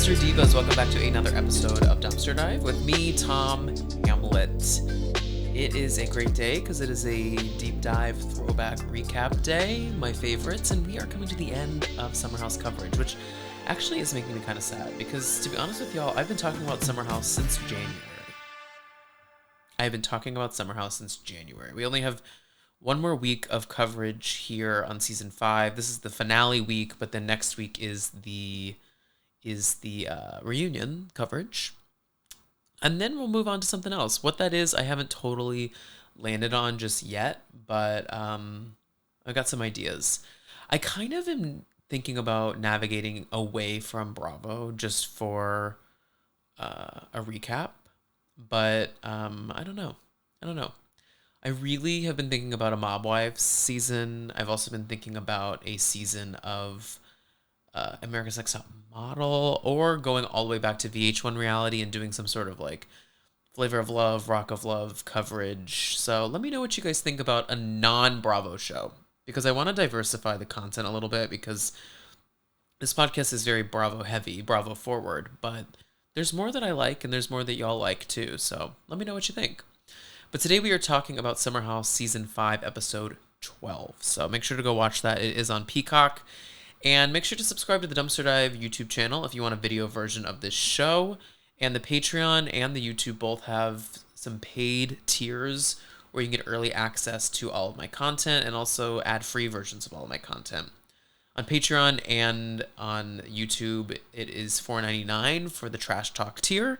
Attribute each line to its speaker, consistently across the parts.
Speaker 1: Dumpster Divas, welcome back to another episode of Dumpster Dive with me, Tom Hamlet. It is a great day because it is a deep dive throwback recap day, my favorites, and we are coming to the end of Summer House coverage, which actually is making me kind of sad because, to be honest with y'all, I've been talking about Summer House since January. We only have one more week of coverage here on season 5. This is the finale week, but then next week is the reunion coverage. And then we'll move on to something else. What that is, I haven't totally landed on just yet, but I got some ideas. I kind of am thinking about navigating away from Bravo just for a recap, but I don't know. I really have been thinking about a Mob Wives season. I've also been thinking about a season of America's Next Top Model, or going all the way back to VH1 reality and doing some sort of like Flavor of Love, Rock of Love coverage. So let me know what you guys think about a non-Bravo show, because I want to diversify the content a little bit, because this podcast is very Bravo heavy, Bravo forward, but there's more that I like and there's more that y'all like too. So let me know what you think. But today we are talking about Summer House Season 5, Episode 12. So make sure to go watch that. It is on Peacock. And make sure to subscribe to the Dumpster Dive YouTube channel if you want a video version of this show. And the Patreon and the YouTube both have some paid tiers where you can get early access to all of my content and also ad-free versions of all of my content. On Patreon and on YouTube, it is $4.99 for the Trash Talk tier.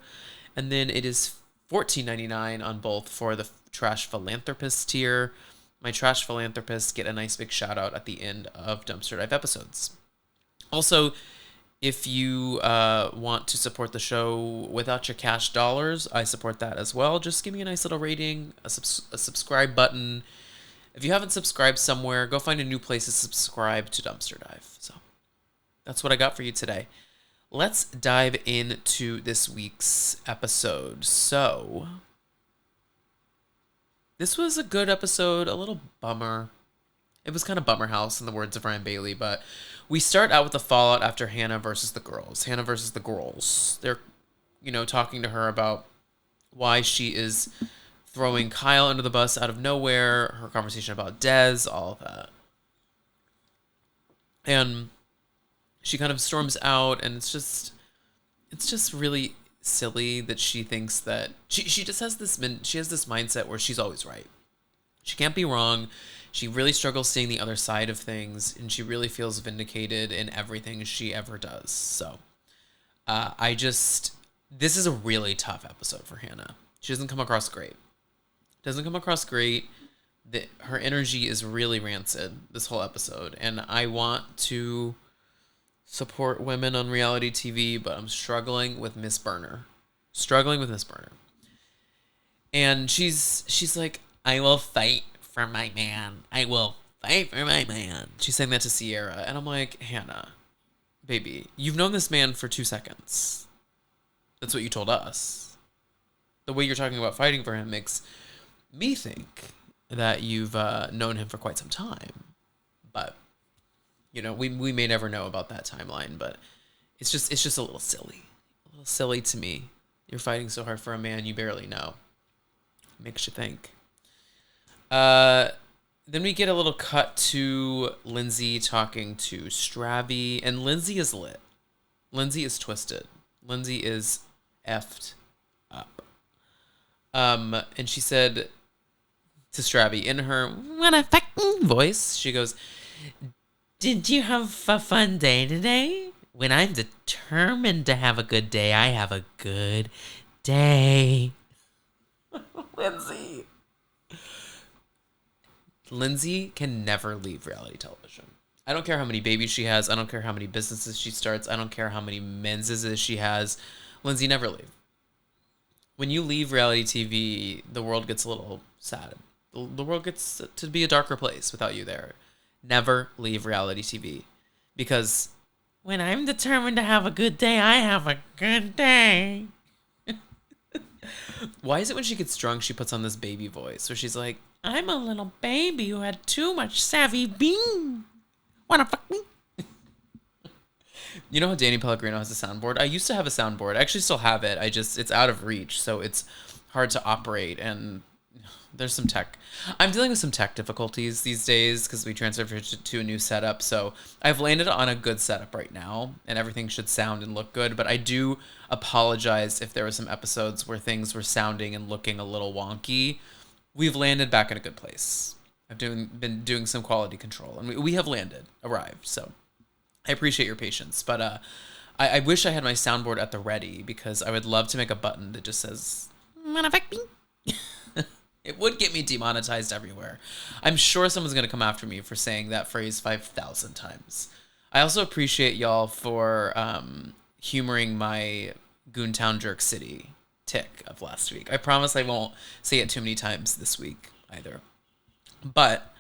Speaker 1: And then it is $14.99 on both for the Trash Philanthropist tier. My Trash Philanthropists get a nice big shout out at the end of Dumpster Dive episodes. Also, if you want to support the show without your cash dollars, I support that as well. Just give me a nice little rating, a subscribe button. If you haven't subscribed somewhere, go find a new place to subscribe to Dumpster Dive. So that's what I got for you today. Let's dive into this week's episode. So this was a good episode, a little bummer. It was kind of bummer house in the words of Ryan Bailey, but we start out with the fallout after Hannah versus the girls. They're, talking to her about why she is throwing Kyle under the bus out of nowhere, her conversation about Dez, all of that. And she kind of storms out, and it's just really silly that she thinks that she just has this mindset where she's always right. She can't be wrong. She really struggles seeing the other side of things, and she really feels vindicated in everything she ever does. So this is a really tough episode for Hannah. She doesn't come across great. Her energy is really rancid this whole episode, and I want to support women on reality TV, but I'm struggling with Miss Burner. And she's like, I will fight for my man. She's saying that to Sierra, and I'm like, Hannah, baby, you've known this man for 2 seconds. That's what you told us. The way you're talking about fighting for him makes me think that you've known him for quite some time. But we may never know about that timeline, but it's just a little silly to me. You're fighting so hard for a man you barely know. Makes you think. Then we get a little cut to Lindsay talking to Stravy, and Lindsay is lit. Lindsay is twisted. Lindsay is effed up. And she said to Stravy in her what a fucking voice, she goes, did you have a fun day today? When I'm determined to have a good day, I have a good day. Lindsay can never leave reality television. I don't care how many babies she has. I don't care how many businesses she starts. I don't care how many menses she has. Lindsay never leave. When you leave reality TV, the world gets a little sad. The world gets to be a darker place without you there. Never leave reality TV. Because when I'm determined to have a good day, I have a good day. Why is it when she gets drunk, she puts on this baby voice where she's like, I'm a little baby who had too much savvy bean. Wanna fuck me? You know how Danny Pellegrino has a soundboard? I used to have a soundboard. I actually still have it. It's out of reach, so it's hard to operate, and there's some tech. I'm dealing with some tech difficulties these days because we transferred to a new setup. So I've landed on a good setup right now, and everything should sound and look good. But I do apologize if there were some episodes where things were sounding and looking a little wonky. We've landed back in a good place. Been doing some quality control, and we have arrived. So I appreciate your patience, but I wish I had my soundboard at the ready because I would love to make a button that just says "Motherfuck me." It would get me demonetized everywhere. I'm sure someone's gonna come after me for saying that phrase 5,000 times. I also appreciate y'all for humoring my Goontown Jerk City tick of last week. I promise I won't say it too many times this week either. But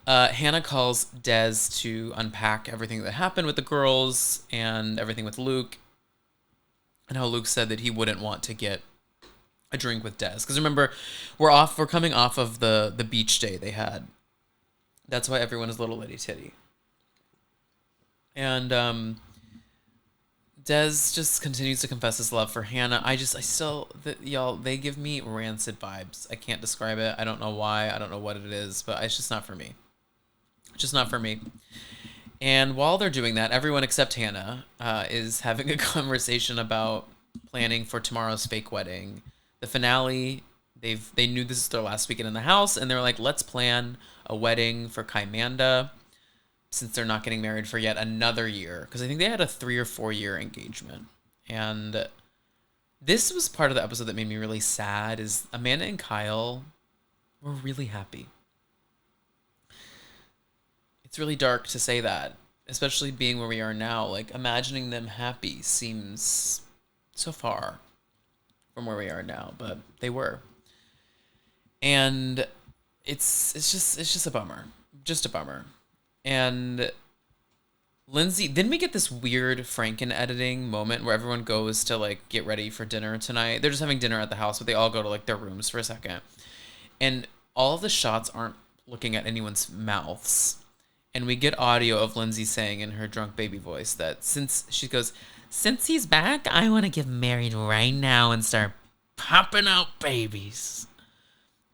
Speaker 1: Hannah calls Des to unpack everything that happened with the girls and everything with Luke, and how Luke said that he wouldn't want to get a drink with Des because remember, we're coming off of the beach day they had. That's why everyone is little Litty Titty, and Des just continues to confess his love for Hannah. I still, y'all, they give me rancid vibes. I can't describe it. I don't know why. I don't know what it is, but it's just not for me. Just not for me. And while they're doing that, everyone except Hannah is having a conversation about planning for tomorrow's fake wedding. The finale, they knew this is their last weekend in the house, and they're like, let's plan a wedding for Kaimanda since they're not getting married for yet another year. Because I think they had a 3 or 4 year engagement. And this was part of the episode that made me really sad, is Amanda and Kyle were really happy. It's really dark to say that, especially being where we are now. Like, imagining them happy seems so far from where we are now, but they were. And it's just a bummer. Just a bummer. And Lindsay, then we get this weird Franken editing moment where everyone goes to like get ready for dinner tonight. They're just having dinner at the house, but they all go to like their rooms for a second. And all of the shots aren't looking at anyone's mouths. And we get audio of Lindsay saying in her drunk baby voice that since he's back, I want to get married right now and start popping out babies.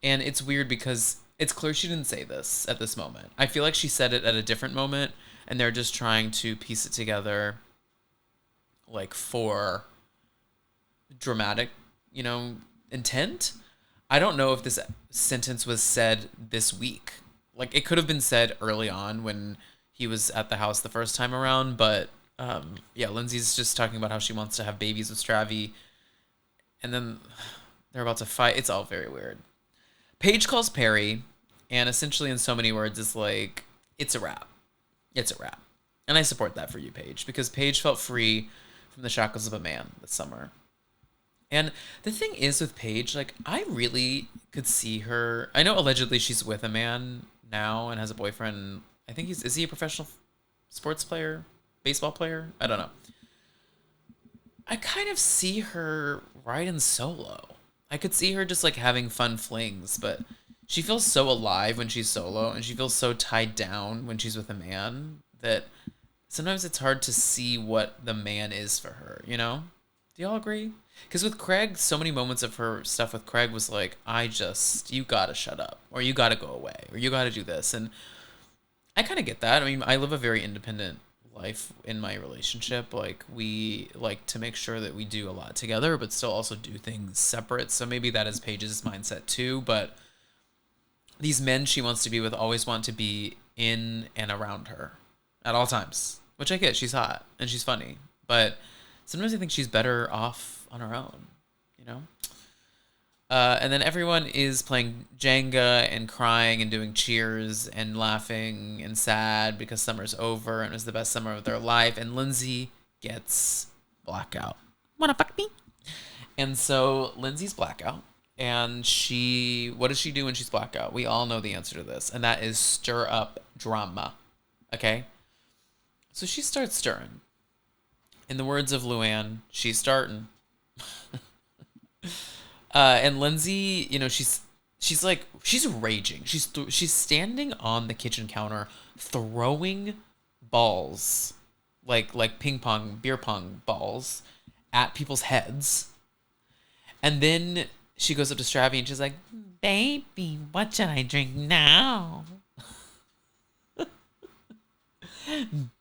Speaker 1: And it's weird because it's clear she didn't say this at this moment. I feel like she said it at a different moment, and they're just trying to piece it together, like, for dramatic, intent. I don't know if this sentence was said this week. Like, it could have been said early on when he was at the house the first time around, but yeah, Lindsay's just talking about how she wants to have babies with Stravy, and then they're about to fight. It's all very weird. Paige calls Perry, and essentially in so many words is like, it's a wrap. It's a wrap. And I support that for you, Paige, because Paige felt free from the shackles of a man this summer. And the thing is with Paige, like, I really could see her. I know allegedly she's with a man now and has a boyfriend. I think is he a professional sports player? Baseball player? I don't know. I kind of see her riding solo. I could see her just like having fun flings, but she feels so alive when she's solo, and she feels so tied down when she's with a man that sometimes it's hard to see what the man is for her, Do y'all agree? Because with Craig, so many moments of her stuff with Craig was like, you gotta shut up, or you gotta go away, or you gotta do this. And I kind of get that. I mean, I live a very independent life in my relationship. Like, we like to make sure that we do a lot together, but still also do things separate. So maybe that is Paige's mindset too. But these men she wants to be with always want to be in and around her at all times, which I get. She's hot and she's funny, but sometimes I think she's better off on her own, And then everyone is playing Jenga and crying and doing cheers and laughing and sad because summer's over and it was the best summer of their life. And Lindsay gets blackout. Wanna fuck me? And so Lindsay's blackout. And what does she do when she's blackout? We all know the answer to this. And that is stir up drama. Okay? So she starts stirring. In the words of Luann, she's starting. And Lindsay, she's raging. She's standing on the kitchen counter throwing balls like beer pong balls at people's heads. And then she goes up to Stravy and she's like, "Baby, what should I drink now?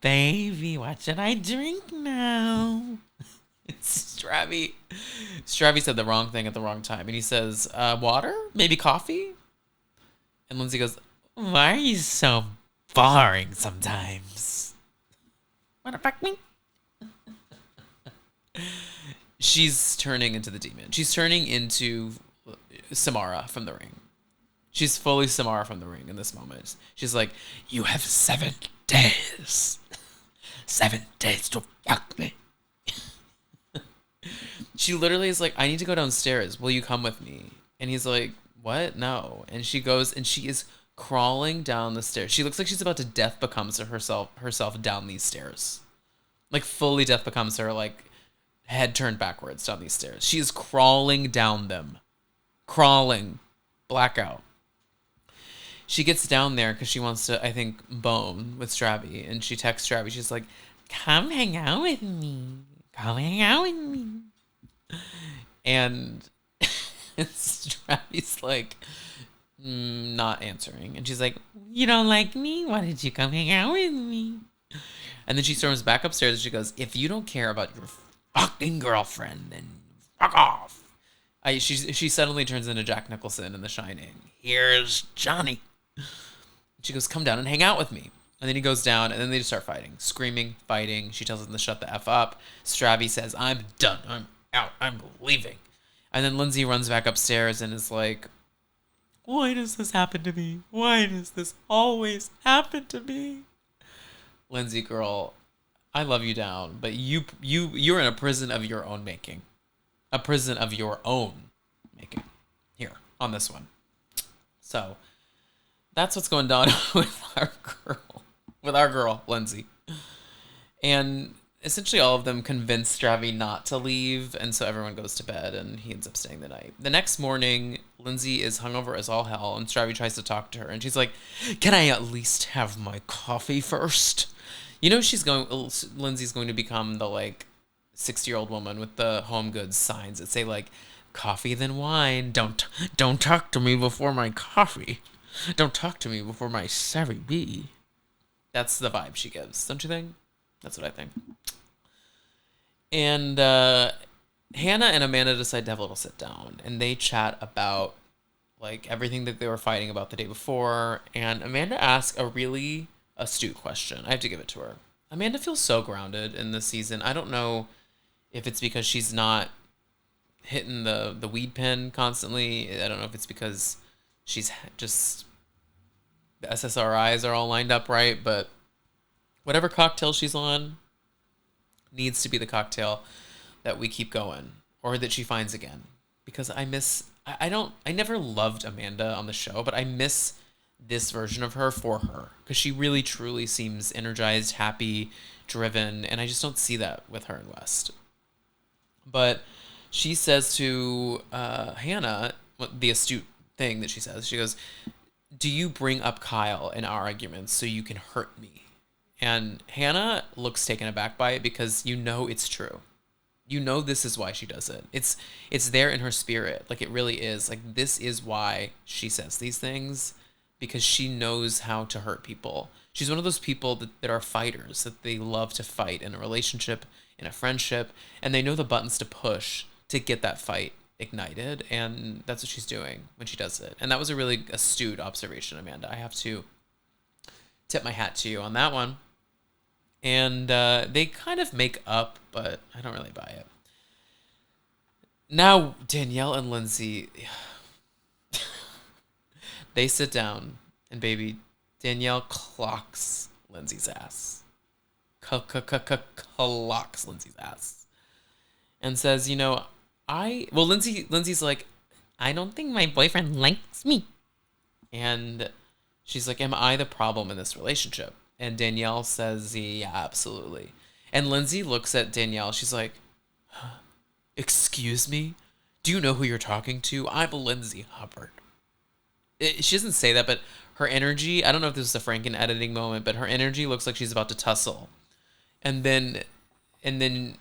Speaker 1: Baby, what should I drink now?" Stravy said the wrong thing at the wrong time. And he says, water? Maybe coffee? And Lindsay goes, "Why are you so boring sometimes? Wanna fuck me?" She's turning into the demon. She's turning into Samara from The Ring. She's fully Samara from The Ring in this moment. She's like, "You have 7 days. 7 days to fuck me." She literally is like, "I need to go downstairs. Will you come with me?" And he's like, "What? No." And she goes and she is crawling down the stairs. She looks like she's about to death becomes herself down these stairs. Like fully death becomes her, like head turned backwards down these stairs. She is crawling down them. Crawling. Blackout. She gets down there because she wants to, I think, bone with Stravy. And she texts Stravy. She's like, "Come hang out with me. Come hang out with me." And Stravy's like, not answering. And she's like, "You don't like me? Why did you come hang out with me?" And then she storms back upstairs and she goes, "If you don't care about your fucking girlfriend, then fuck off." She suddenly turns into Jack Nicholson in The Shining. "Here's Johnny." She goes, "Come down and hang out with me." And then he goes down and then they just start fighting. Screaming, fighting. She tells him to shut the F up. Stravy says, "I'm done. I'm out. I'm leaving." And then Lindsay runs back upstairs and is like, "Why does this happen to me? Why does this always happen to me?" Lindsay, girl, I love you down, but you're in a prison of your own making. A prison of your own making. Here, on this one. So, that's what's going on with our girl, Lindsay. And essentially all of them convince Stravy not to leave, and so everyone goes to bed, and he ends up staying the night. The next morning, Lindsay is hungover as all hell, and Stravy tries to talk to her, and she's like, "Can I at least have my coffee first?" You know Lindsay's going to become the, like, 60-year-old woman with the home goods signs that say, like, "Coffee then wine. Don't talk to me before my coffee. Don't talk to me before my savvy bee." That's the vibe she gives, don't you think? That's what I think. And Hannah and Amanda decide to have a little sit down, and they chat about, like, everything that they were fighting about the day before. And Amanda asks a really astute question. I have to give it to her. Amanda feels so grounded in this season. I don't know if it's because she's not hitting the weed pen constantly. I don't know if it's because she's just, the SSRIs are all lined up right, but whatever cocktail she's on needs to be the cocktail that we keep going, or that she finds again. Because I never loved Amanda on the show, but I miss this version of her for her. Because she really, truly seems energized, happy, driven, and I just don't see that with her in West. But she says to Hannah, the astute thing that she says, she goes, "Do you bring up Kyle in our arguments so you can hurt me?" And Hannah looks taken aback by it because you know it's true. You know this is why she does it. It's there in her spirit. Like, it really is. Like, this is why she says these things, because she knows how to hurt people. She's one of those people that are fighters, that they love to fight in a relationship, in a friendship, and they know the buttons to push to get that fight ignited, and that's what she's doing when she does it. And that was a really astute observation, Amanda. I have to tip my hat to you on that one. And they kind of make up, but I don't really buy it. Now, Danielle and Lindsay, they sit down, and baby, Danielle clocks Lindsay's ass. Clocks Lindsay's ass. And says, Lindsay's like, "I don't think my boyfriend likes me." And she's like, "Am I the problem in this relationship?" And Danielle says, "Yeah, absolutely." And Lindsay looks at Danielle. She's like, "Excuse me? Do you know who you're talking to? I'm Lindsay Hubbard." She doesn't say that, but her energy, I don't know if this is a Franken editing moment, but her energy looks like she's about to tussle. And then and then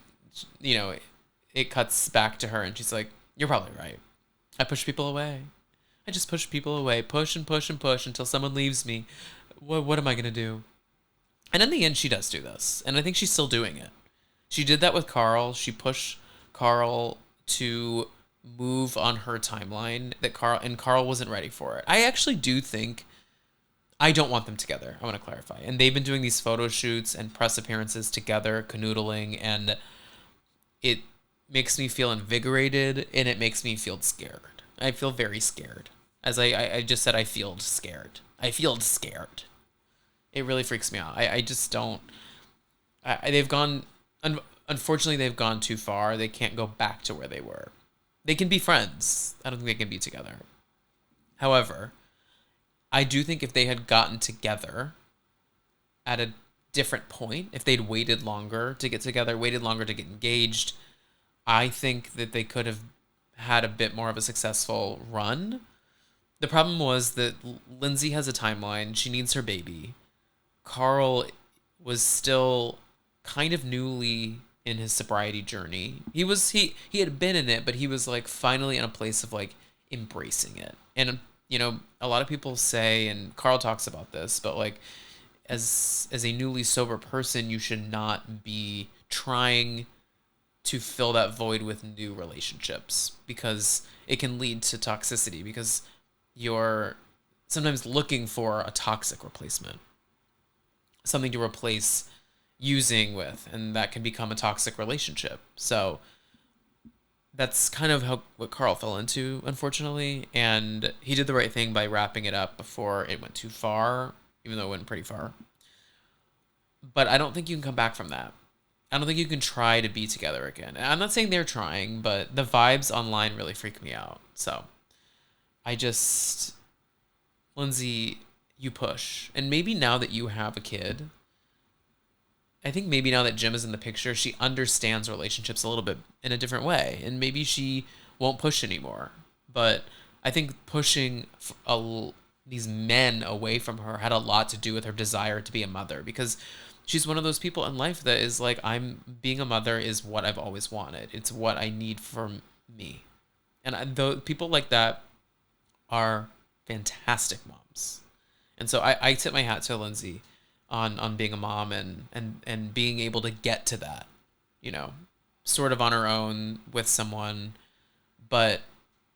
Speaker 1: you know, it cuts back to her and she's like, "You're probably right. I push people away. I just push people away, push and push and push until someone leaves me. What am I going to do?" And in the end, she does do this. And I think she's still doing it. She did that with Carl. She pushed Carl to move on her timeline that Carl wasn't ready for it. I actually do think I don't want them together. I want to clarify. And they've been doing these photo shoots and press appearances together, canoodling, and it makes me feel invigorated and it makes me feel scared. I feel very scared. As I just said, I feel scared. I feel scared. It really freaks me out. I just don't. They've gone. Unfortunately, they've gone too far. They can't go back to where they were. They can be friends. I don't think they can be together. However, I do think if they had gotten together at a different point, if they'd waited longer to get together, waited longer to get engaged, I think that they could have had a bit more of a successful run. The problem was that Lindsay has a timeline. She needs her baby. Carl was still kind of newly in his sobriety journey. He had been in it, but he was like finally in a place of like embracing it. And you know, a lot of people say, and Carl talks about this, but like as a newly sober person, you should not be trying to fill that void with new relationships because it can lead to toxicity because you're sometimes looking for a toxic replacement, something to replace using with, and that can become a toxic relationship. So that's kind of what Carl fell into, unfortunately, and he did the right thing by wrapping it up before it went too far, even though it went pretty far. But I don't think you can come back from that. I don't think you can try to be together again. And I'm not saying they're trying, but the vibes online really freak me out. So I just, Lindsay, you push. And maybe now that you have a kid, I think maybe now that Jim is in the picture, she understands relationships a little bit in a different way. And maybe she won't push anymore. But I think pushing these men away from her had a lot to do with her desire to be a mother. Because she's one of those people in life that is like, being a mother is what I've always wanted. It's what I need for me. And people like that are fantastic moms. And so I tip my hat to Lindsay on being a mom and being able to get to that, you know, sort of on her own with someone. But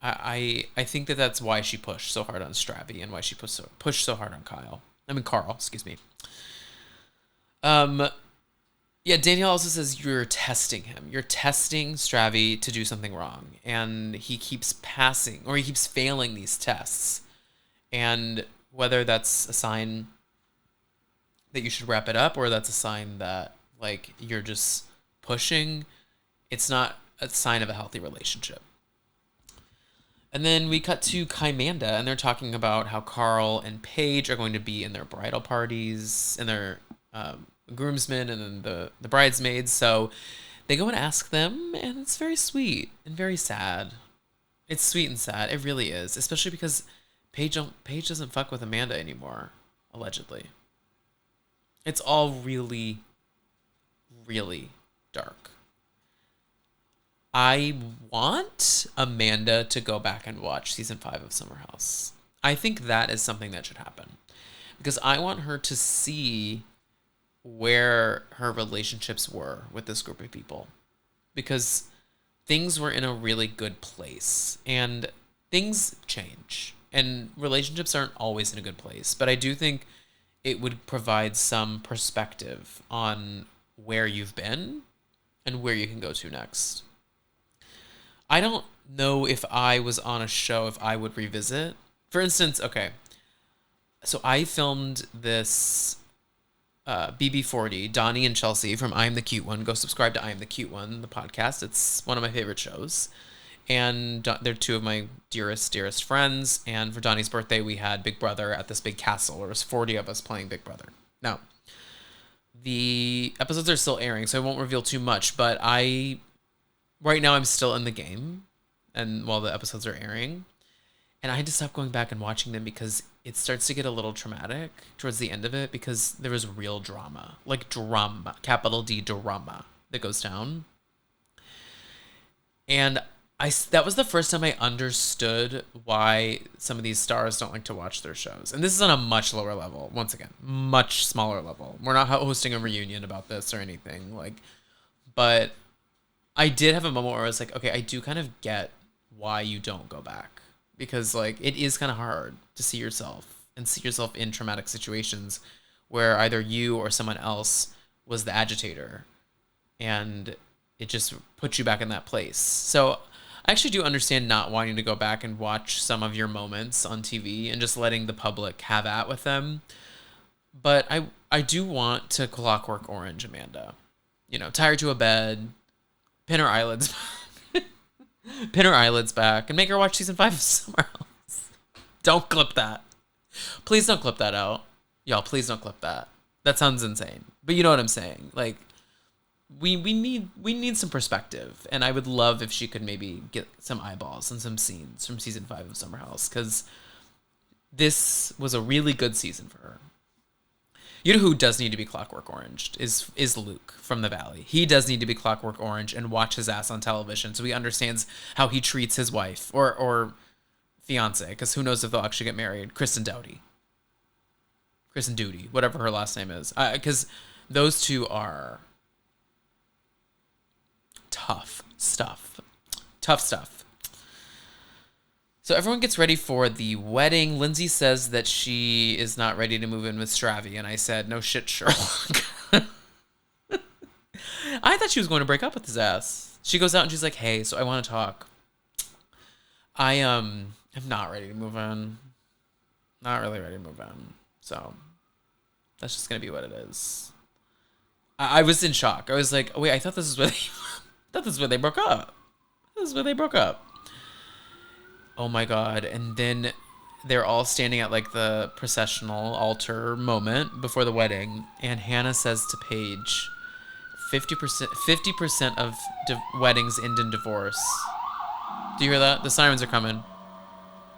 Speaker 1: I think that that's why she pushed so hard on Stravy and why she pushed so hard on Carl, excuse me. Yeah, Danielle also says you're testing him. You're testing Stravy to do something wrong. And he keeps passing or he keeps failing these tests. And whether that's a sign that you should wrap it up or that's a sign that like you're just pushing, it's not a sign of a healthy relationship. And then we cut to Kymanda and they're talking about how Carl and Paige are going to be in their bridal parties and their groomsmen and then the bridesmaids. So they go and ask them and it's very sweet and very sad. It's sweet and sad. It really is, especially because Paige doesn't fuck with Amanda anymore, allegedly. It's all really, really dark. I want Amanda to go back and watch season 5 of Summer House. I think that is something that should happen. Because I want her to see where her relationships were with this group of people. Because things were in a really good place. And things change. And relationships aren't always in a good place. But I do think it would provide some perspective on where you've been and where you can go to next. I don't know if I was on a show, if I would revisit. For instance, okay, so I filmed this BB40, Donnie and Chelsea from I Am the Cute One. Go subscribe to I Am the Cute One, the podcast. It's one of my favorite shows. And they're two of my dearest friends. And for Donnie's birthday, we had Big Brother at this big castle. There was 40 of us playing Big Brother. Now, the episodes are still airing, so I won't reveal too much. But right now I'm still in the game and while the episodes are airing. And I had to stop going back and watching them because it starts to get a little traumatic towards the end of it because there was real drama, like drama, capital D drama that goes down. And that was the first time I understood why some of these stars don't like to watch their shows. And this is on a much lower level. Once again, much smaller level. We're not hosting a reunion about this or anything. Like, but I did have a moment where I was like, okay, I do kind of get why you don't go back, because like it is kind of hard to see yourself in traumatic situations where either you or someone else was the agitator, and it just puts you back in that place. So I actually do understand not wanting to go back and watch some of your moments on TV and just letting the public have at with them. But I do want to Clockwork Orange Amanda. You know, tie her to a bed, pin her eyelids, pin her eyelids back, and make her watch season 5 of Summer House. Don't clip that. Please don't clip that out. Y'all, please don't clip that. That sounds insane. But you know what I'm saying. Like, we need some perspective, and I would love if she could maybe get some eyeballs and some scenes from season 5 of Summer House, because this was a really good season for her. You know who does need to be Clockwork Orange is Luke from the Valley. He does need to be Clockwork Orange and watch his ass on television so he understands how he treats his wife or fiance, because who knows if they'll actually get married. Kristen Doty, whatever her last name is, because those two are tough stuff. So everyone gets ready for the wedding. Lindsay says that she is not ready to move in with Stravy, and I said, no shit, Sherlock. I thought she was going to break up with his ass. She goes out and she's like, hey, so I want to talk. I am not ready to move in. Not really ready to move in. So that's just going to be what it is. I was in shock. I was like, oh, wait, I thought this is where they broke up. This is where they broke up. Oh my God. And then they're all standing at like the processional altar moment before the wedding. And Hannah says to Paige, 50% of weddings end in divorce. Do you hear that? The sirens are coming.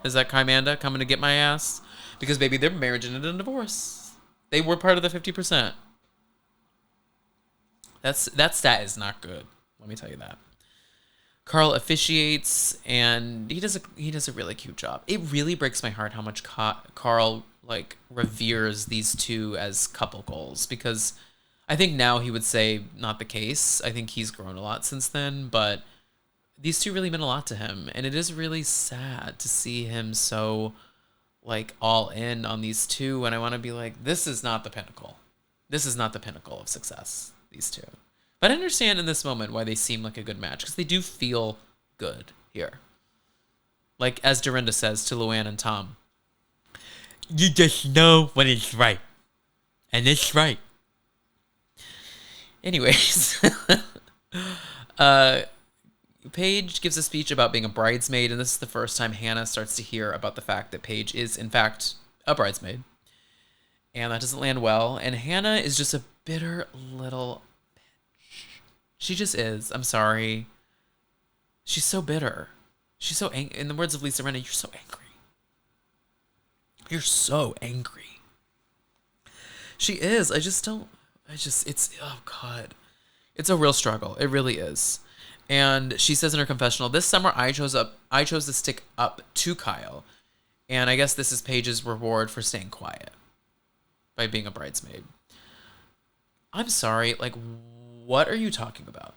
Speaker 1: Is that Kymanda coming to get my ass? Because baby, their marriage ended in divorce. They were part of the 50%. That stat is not good. Let me tell you that. Carl officiates, and he does a really cute job. It really breaks my heart how much Carl like reveres these two as couple goals, because I think now he would say not the case. I think he's grown a lot since then, but these two really meant a lot to him, and it is really sad to see him so like all in on these two, and I want to be like, this is not the pinnacle. This is not the pinnacle of success, these two. But I understand in this moment why they seem like a good match, because they do feel good here. Like, as Dorinda says to Luann and Tom, you just know when it's right. And it's right. Anyways, Paige gives a speech about being a bridesmaid, and this is the first time Hannah starts to hear about the fact that Paige is, in fact, a bridesmaid. And that doesn't land well, and Hannah is just a bitter little... She just is. I'm sorry. She's so bitter. She's so angry. In the words of Lisa Rinna, you're so angry. You're so angry. She is. It's, oh God. It's a real struggle. It really is. And she says in her confessional, this summer I chose to stick up to Kyle. And I guess this is Paige's reward for staying quiet by being a bridesmaid. I'm sorry. Like, what are you talking about?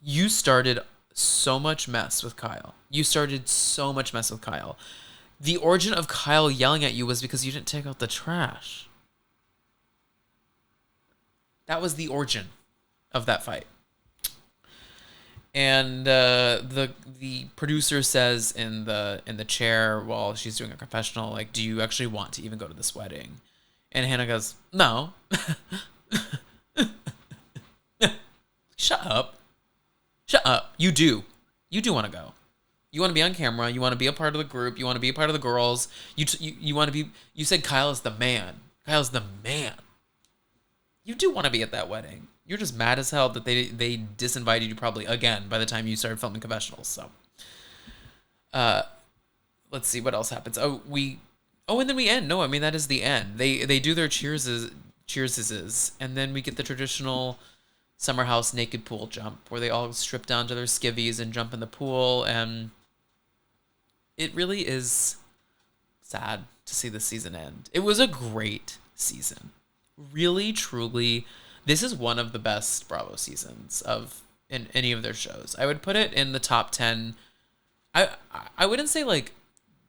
Speaker 1: You started so much mess with Kyle. The origin of Kyle yelling at you was because you didn't take out the trash. That was the origin of that fight. And the producer says in the chair while she's doing a confessional, like, do you actually want to even go to this wedding? And Hannah goes, no. Shut up. You do want to go. You want to be on camera. You want to be a part of the group. You want to be a part of the girls. You want to be. You said Kyle is the man. You do want to be at that wedding. You're just mad as hell that they disinvited you probably again by the time you started filming confessionals. So, let's see what else happens. Oh, we Oh, and then we end. No, I mean that is the end. They do their cheerses, and then we get the traditional summer house naked pool jump where they all strip down to their skivvies and jump in the pool, and it really is sad to see the season end. It was a great season. Really, truly, this is one of the best Bravo seasons of in any of their shows. I would put it in the top 10. I I wouldn't say like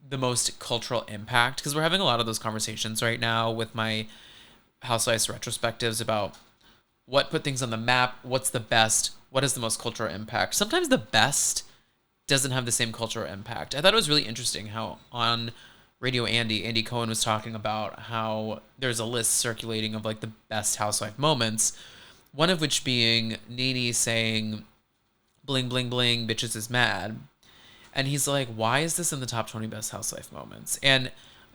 Speaker 1: the most cultural impact because we're having a lot of those conversations right now with my Housewives retrospectives about what put things on the map, what's the best, what is the most cultural impact. Sometimes the best doesn't have the same cultural impact. I thought it was really interesting how on Radio Andy Cohen was talking about how there's a list circulating of like the best housewife moments, one of which being Nene saying bling bling bling bitches is mad. And he's like, why is this in the top 20 best housewife moments? And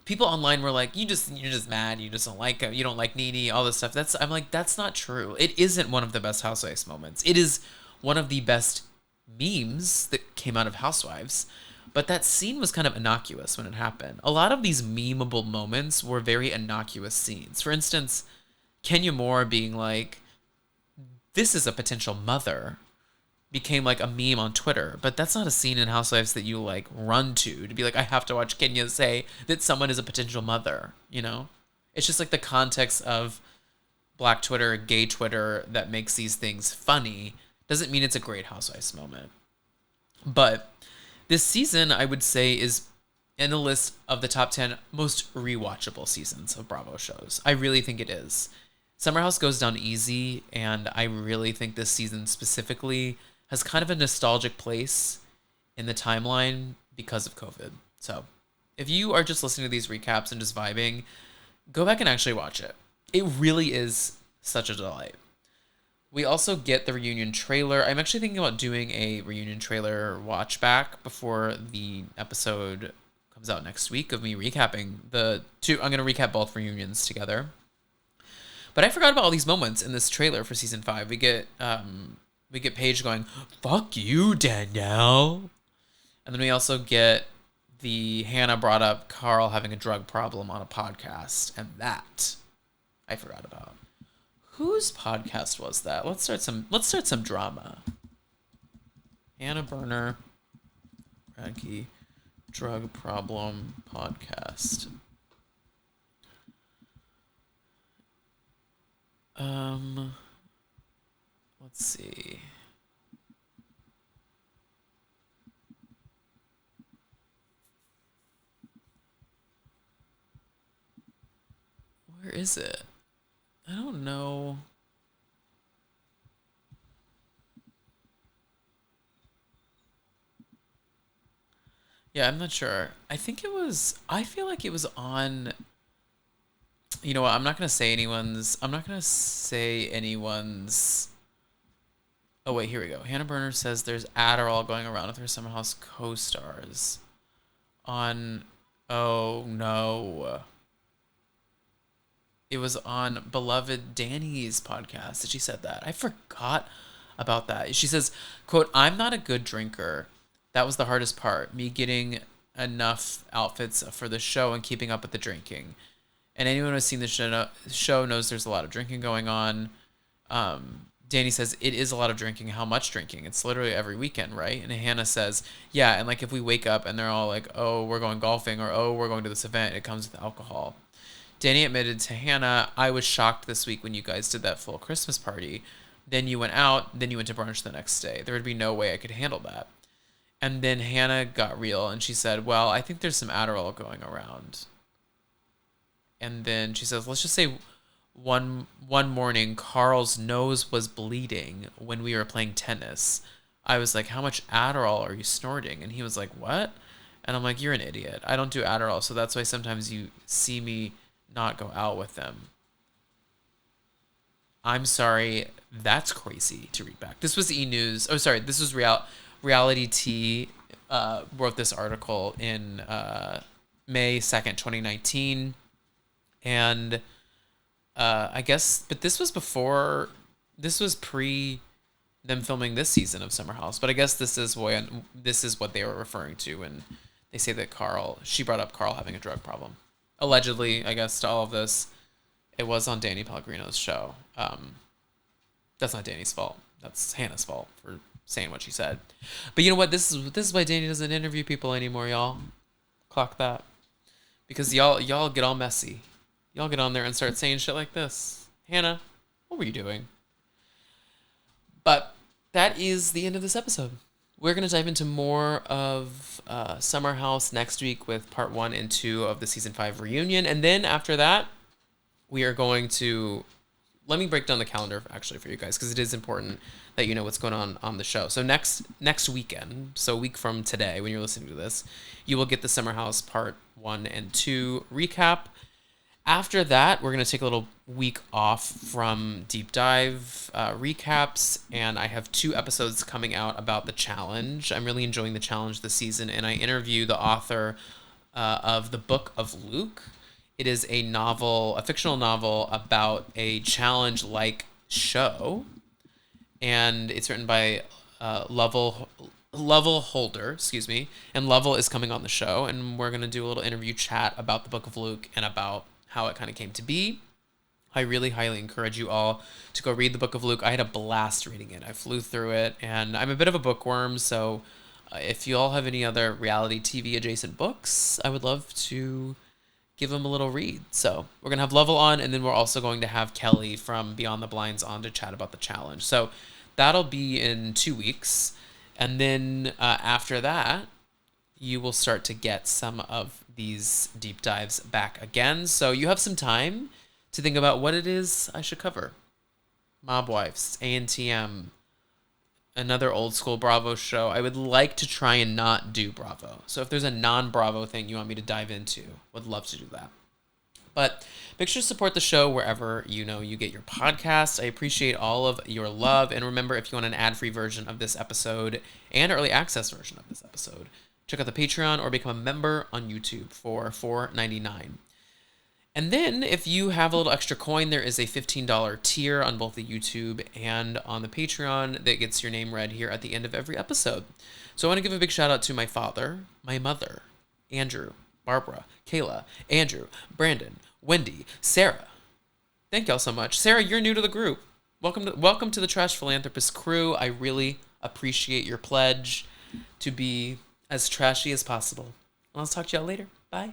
Speaker 1: people online were like, you're just mad, you just don't like it, you don't like Nene, all this stuff. I'm like, that's not true. It isn't one of the best housewives moments. It is one of the best memes that came out of Housewives. But that scene was kind of innocuous when it happened. A lot of these memeable moments were very innocuous scenes. For instance, Kenya Moore being like, this is a potential mother, became like a meme on Twitter, but that's not a scene in Housewives that you like run to be like, I have to watch Kenya say that someone is a potential mother, you know? It's just like the context of Black Twitter, gay Twitter that makes these things funny doesn't mean it's a great Housewives moment. But this season, I would say, is in the list of the top 10 most rewatchable seasons of Bravo shows. I really think it is. Summer House goes down easy, and I really think this season specifically has kind of a nostalgic place in the timeline because of COVID. So if you are just listening to these recaps and just vibing, go back and actually watch it. It really is such a delight. We also get the reunion trailer. I'm actually thinking about doing a reunion trailer watch back before the episode comes out next week of me recapping the two. I'm going to recap both reunions together. But I forgot about all these moments in this trailer for season 5. We get Paige going, "Fuck you, Danielle," and then we also get the Hannah brought up Carl having a drug problem on a podcast, and that I forgot about. Whose podcast was that? Let's start some drama. Hannah Berner, Radke, drug problem podcast. Let's see. Where is it? I don't know. Yeah, I'm not sure. I feel like it was on, you know what? I'm not going to say anyone's. Oh, wait, here we go. Hannah Berner says there's Adderall going around with her Summer House co-stars on, oh no. It was on beloved Danny's podcast that she said that. I forgot about that. She says, quote, "I'm not a good drinker. That was the hardest part, me getting enough outfits for the show and keeping up with the drinking. And anyone who's seen the show knows there's a lot of drinking going on." Danny says, "It is a lot of drinking. How much drinking? It's literally every weekend, right?" And Hannah says, "Yeah, and like if we wake up and they're all like, oh, we're going golfing, or oh, we're going to this event, it comes with alcohol." Danny admitted to Hannah, "I was shocked this week when you guys did that full Christmas party. Then you went out, then you went to brunch the next day. There would be no way I could handle that." And then Hannah got real and she said, "Well, I think there's some Adderall going around." And then she says, "Let's just say one morning Carl's nose was bleeding when we were playing tennis. I was like, 'How much Adderall are you snorting?' And he was like, 'What?' And I'm like, 'You're an idiot. I don't do Adderall, so that's why sometimes you see me not go out with them.'" I'm sorry, that's crazy to read back. This was E! News. Oh, sorry, this was Reality T wrote this article in May 2nd, 2019. And I guess, but this was pre them filming this season of Summer House. But I guess this is what they were referring to when they say that she brought up Carl having a drug problem. allegedly, I guess, to all of this, it was on Danny Pellegrino's show. That's not Danny's fault. That's Hannah's fault for saying what she said. But you know what? This is why Danny doesn't interview people anymore, y'all. Clock that. Because y'all get all messy. Y'all get on there and start saying shit like this. Hannah, what were you doing? But that is the end of this episode. We're going to dive into more of Summer House next week with part 1 and 2 of the season 5 reunion. And then after that, we are going to... Let me break down the calendar actually for you guys, because it is important that you know what's going on the show. So next weekend, so a week from today when you're listening to this, you will get the Summer House part 1 and 2 recap. After that, we're going to take a little week off from deep dive recaps, and I have 2 episodes coming out about the challenge. I'm really enjoying the challenge this season, and I interview the author of the Book of Luke. It is a novel, a fictional novel about a challenge-like show, and it's written by Lovell Holder, and Lovell is coming on the show, and we're going to do a little interview chat about the Book of Luke and about how it kind of came to be. I really highly encourage you all to go read the Book of Luke. I had a blast reading it. I flew through it, and I'm a bit of a bookworm, so if you all have any other reality TV adjacent books, I would love to give them a little read. So we're going to have Lovell on, and then we're also going to have Kelly from Beyond the Blinds on to chat about the challenge. So that'll be in 2 weeks. And then after that, you will start to get some of these deep dives back again. So you have some time to think about what it is I should cover. Mob Wives, ANTM, another old school Bravo show. I would like to try and not do Bravo. So if there's a non-Bravo thing you want me to dive into, would love to do that. But make sure to support the show wherever you get your podcast. I appreciate all of your love. And remember, if you want an ad-free version of this episode and early access version of this episode, check out the Patreon or become a member on YouTube for $4.99. And then if you have a little extra coin, there is a $15 tier on both the YouTube and on the Patreon that gets your name read here at the end of every episode. So I want to give a big shout out to my father, my mother, Andrew, Barbara, Kayla, Andrew, Brandon, Wendy, Sarah. Thank y'all so much. Sarah, you're new to the group. Welcome to the Trash Philanthropist crew. I really appreciate your pledge to be as trashy as possible. I'll talk to y'all later. Bye.